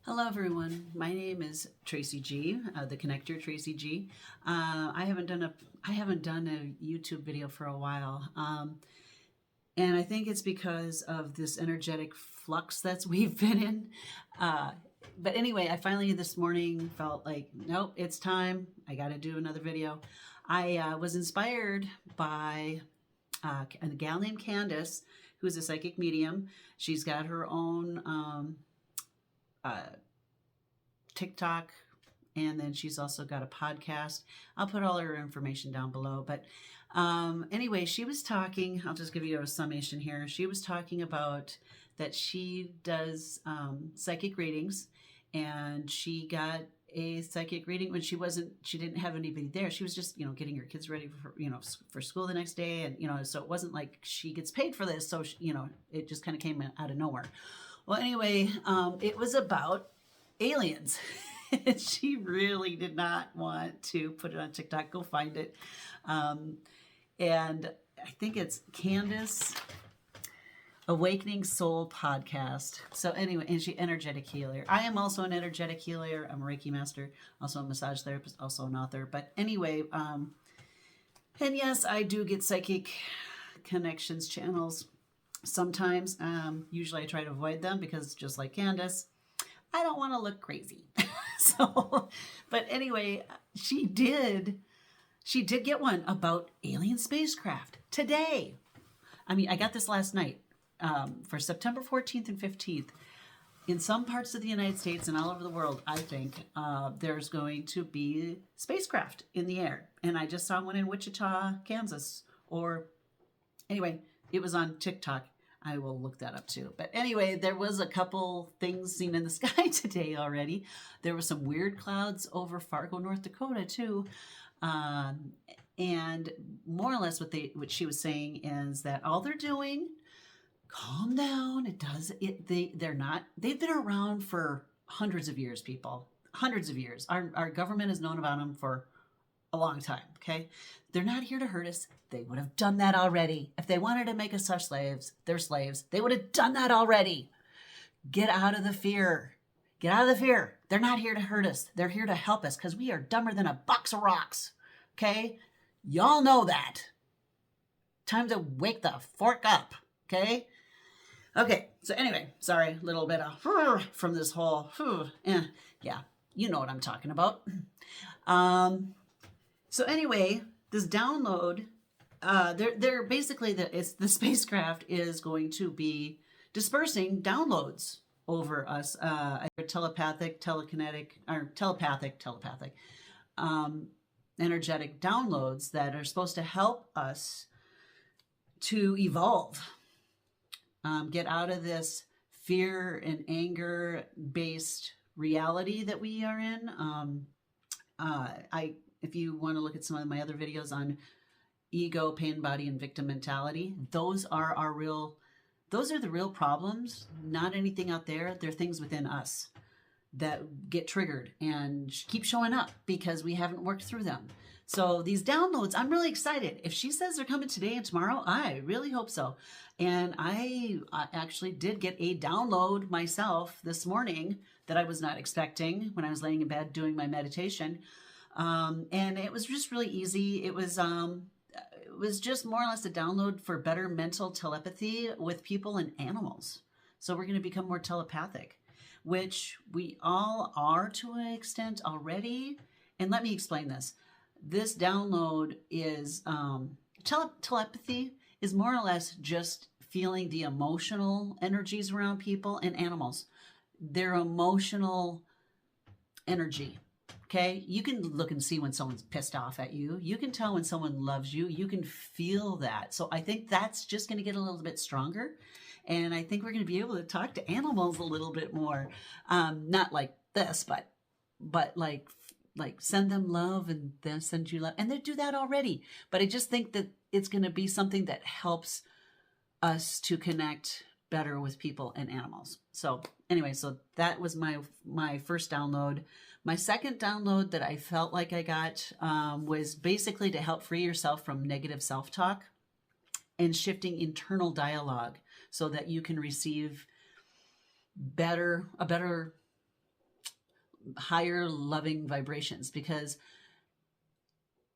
Hello, everyone. My name is Tracy G, the connector Tracy G. I haven't done a YouTube video for a while, and I think it's because of this energetic flux that we've been in. Uh, but anyway, I finally this morning felt like, nope, it's time. I got to do another video. I was inspired by a gal named Candace, who's a psychic medium. She's got her own uh, TikTok, and then she's also got a podcast. I'll put all her information down below. But anyway, she was talking, I'll just give you a summation here. She was talking about that she does psychic readings, and she got a psychic reading when she didn't have anybody there. She was just, getting her kids ready for school the next day. And, so it wasn't like she gets paid for this. So, it just kind of came out of nowhere. Well, anyway, it was about aliens. She really did not want to put it on TikTok. Go find it. And I think it's Candace Awakening Soul Podcast. So anyway, and she energetic healer. I am also an energetic healer. I'm a Reiki master, also a massage therapist, also an author. But anyway, and yes, I do get psychic connections channels sometimes. Usually I try to avoid them because just like Candace, I don't want to look crazy. So, but anyway, she did get one about alien spacecraft today. I mean, I got this last night for September 14th and 15th. In some parts of the United States and all over the world, I think, there's going to be spacecraft in the air. And I just saw one in Wichita, Kansas. Or anyway, it was on TikTok. I will look that up too. But anyway, there was a couple things seen in the sky today already. There were some weird clouds over Fargo, North Dakota too. And more or less what she was saying is that all they're doing, calm down. They've been around for hundreds of years, people. Hundreds of years. Our government has known about them for a long time, okay? They're not here to hurt us. They would have done that already. If they wanted to make us our slaves, their slaves, they would have done that already. Get out of the fear. Get out of the fear. They're not here to hurt us. They're here to help us because we are dumber than a box of rocks, okay? Y'all know that. Time to wake the fork up, okay? Okay, so anyway, sorry, a little bit of from this whole, yeah, you know what I'm talking about. So anyway, this download, they're basically the spacecraft is going to be dispersing downloads over us, telepathic, telekinetic, or telepathic, energetic downloads that are supposed to help us to evolve, get out of this fear and anger based reality that we are in. If you want to look at some of my other videos on ego, pain, body, and victim mentality, those are the real problems, not anything out there. They're things within us that get triggered and keep showing up because we haven't worked through them. So these downloads, I'm really excited. If she says they're coming today and tomorrow, I really hope so. And I actually did get a download myself this morning that I was not expecting when I was laying in bed doing my meditation. And it was just really easy. It was just more or less a download for better mental telepathy with people and animals. So we're going to become more telepathic, which we all are to an extent already. And let me explain this. This download is telepathy is more or less just feeling the emotional energies around people and animals. Their emotional energy. Okay, you can look and see when someone's pissed off at you. You can tell when someone loves you. You can feel that. So I think that's just going to get a little bit stronger. And I think we're going to be able to talk to animals a little bit more. Not like this, but like send them love and then send you love. And they do that already. But I just think that it's going to be something that helps us to connect better with people and animals. So anyway, so that was my first download. My second download that I felt like I got was basically to help free yourself from negative self-talk and shifting internal dialogue so that you can receive a better higher loving vibrations, because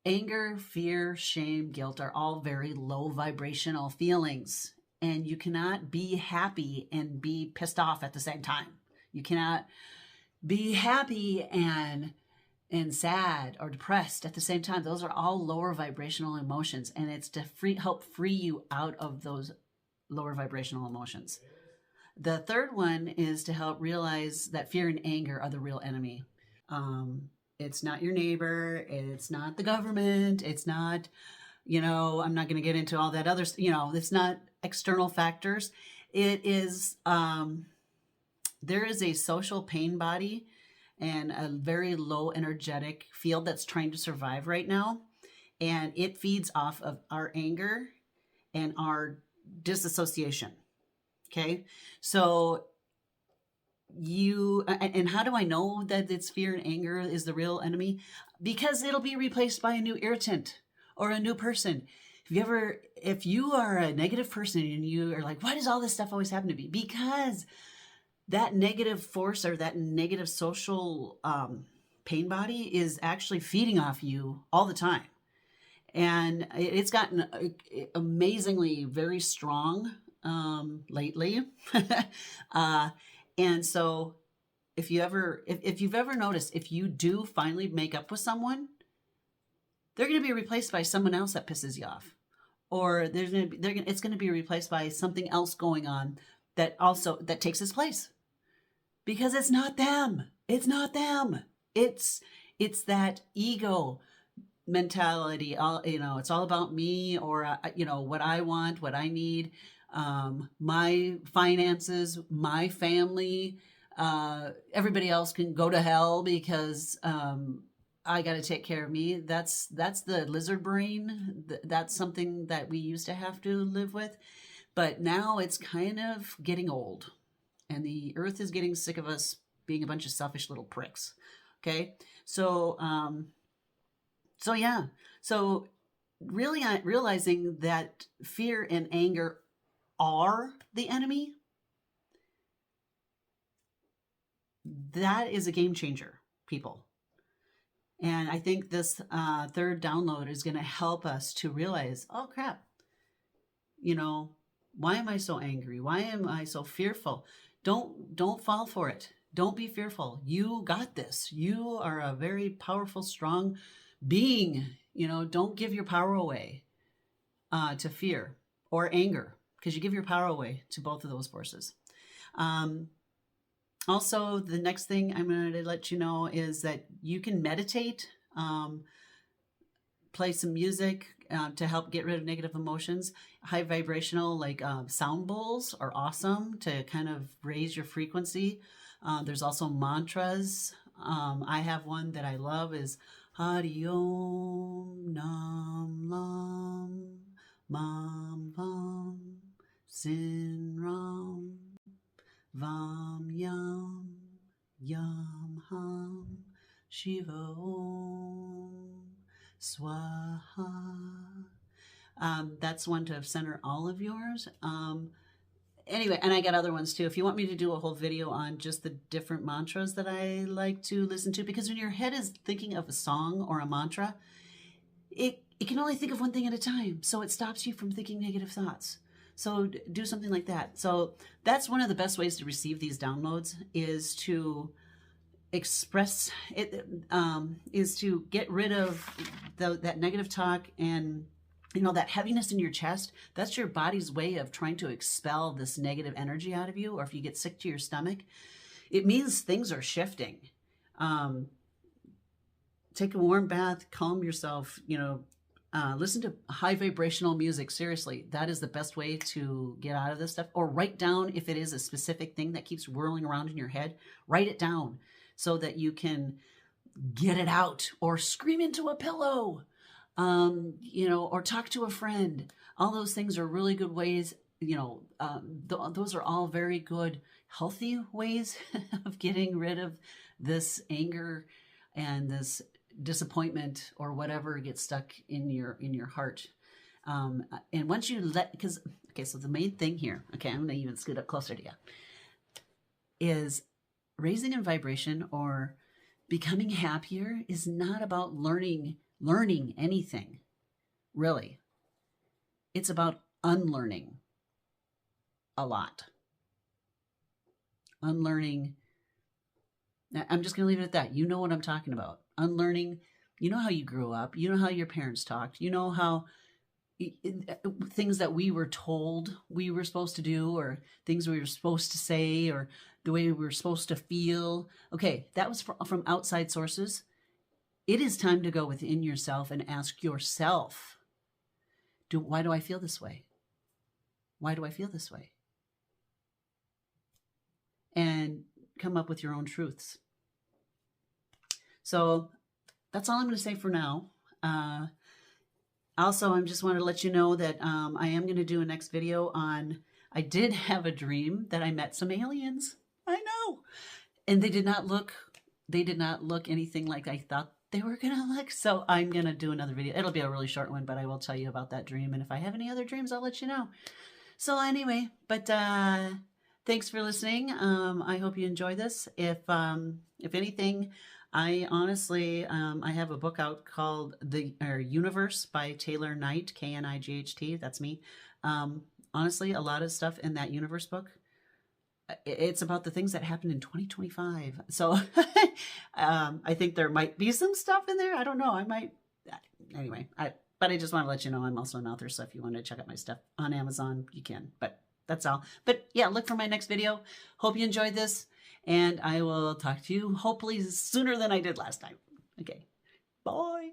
anger, fear, shame, guilt are all very low vibrational feelings. And you cannot be happy and be pissed off at the same time. You cannot be happy and sad or depressed at the same time. Those are all lower vibrational emotions, and it's to help free you out of those lower vibrational emotions. The third one is to help realize that fear and anger are the real enemy. It's not your neighbor. It's not the government. It's not, I'm not going to get into all that other, it's not external factors. It is, there is a social pain body and a very low energetic field that's trying to survive right now. And it feeds off of our anger and our disassociation. Okay. So and how do I know that it's fear and anger is the real enemy? Because it'll be replaced by a new irritant or a new person. If you are a negative person and you are like, why does all this stuff always happen to me? Because that negative force or that negative social pain body is actually feeding off you all the time. And it's gotten amazingly very strong lately. And so if you've ever noticed, if you do finally make up with someone, they're going to be replaced by someone else that pisses you off. Or it's going to be replaced by something else going on that takes its place. Because it's not them. It's not them. It's that ego mentality. It's all about me, or what I want, what I need. My finances, my family, everybody else can go to hell because I got to take care of me. That's the lizard brain. That's something that we used to have to live with, but now it's kind of getting old, and the earth is getting sick of us being a bunch of selfish little pricks. Okay, so really realizing that fear and anger are the enemy, that is a game changer, people. And I think this third download is going to help us to realize, oh crap, why am I so angry? Why am I so fearful? Don't fall for it. Don't be fearful. You got this. You are a very powerful, strong being. Don't give your power away to fear or anger, because you give your power away to both of those forces. Also, the next thing I'm going to let you know is that you can meditate, play some music to help get rid of negative emotions. High vibrational, like sound bowls, are awesome to kind of raise your frequency. There's also mantras. I have one that I love is Hari Om Nam Lam Mam Vam Sin Ram Vam Yam Yam Ham Shiva Om Swaha. That's one to center all of yours. Anyway, and I got other ones too. If you want me to do a whole video on just the different mantras that I like to listen to, because when your head is thinking of a song or a mantra, it can only think of one thing at a time. So it stops you from thinking negative thoughts. So do something like that. So that's one of the best ways to receive these downloads, is to express it, is to get rid of that negative talk and that heaviness in your chest. That's your body's way of trying to expel this negative energy out of you. Or if you get sick to your stomach, it means things are shifting. Take a warm bath, calm yourself, listen to high vibrational music. Seriously, that is the best way to get out of this stuff. Or write down, if it is a specific thing that keeps whirling around in your head, write it down so that you can get it out, or scream into a pillow. Or talk to a friend. All those things are really good ways. Those are all very good, healthy ways of getting rid of this anger and this disappointment or whatever gets stuck in your heart. And once you so the main thing here, okay, I'm going to even scoot up closer to you, is raising in vibration, or Becoming happier is not about learning anything, really. It's about unlearning a lot. Unlearning. I'm just going to leave it at that. You know what I'm talking about. Unlearning. You know how you grew up. You know how your parents talked. You know how things that we were told we were supposed to do, or things we were supposed to say, or the way we were supposed to feel. Okay, that was from outside sources. It is time to go within yourself and ask yourself, why do I feel this way? Why do I feel this way? And come up with your own truths. So that's all I'm going to say for now. Also, I just wanted to let you know that I am going to do a next video on, I did have a dream that I met some aliens. I know. And they did not look anything like I thought they were going to look. So I'm going to do another video. It'll be a really short one, but I will tell you about that dream. And if I have any other dreams, I'll let you know. So anyway, but thanks for listening. I hope you enjoy this. If anything, I honestly, I have a book out called The Universe by Taylor Knight, K-N-I-G-H-T. That's me. Honestly, a lot of stuff in that Universe book, it's about the things that happened in 2025. So I think there might be some stuff in there. I don't know. I might. Anyway, but I just want to let you know I'm also an author. So if you want to check out my stuff on Amazon, you can. But that's all. But yeah, look for my next video. Hope you enjoyed this. And I will talk to you hopefully sooner than I did last time. Okay. Bye.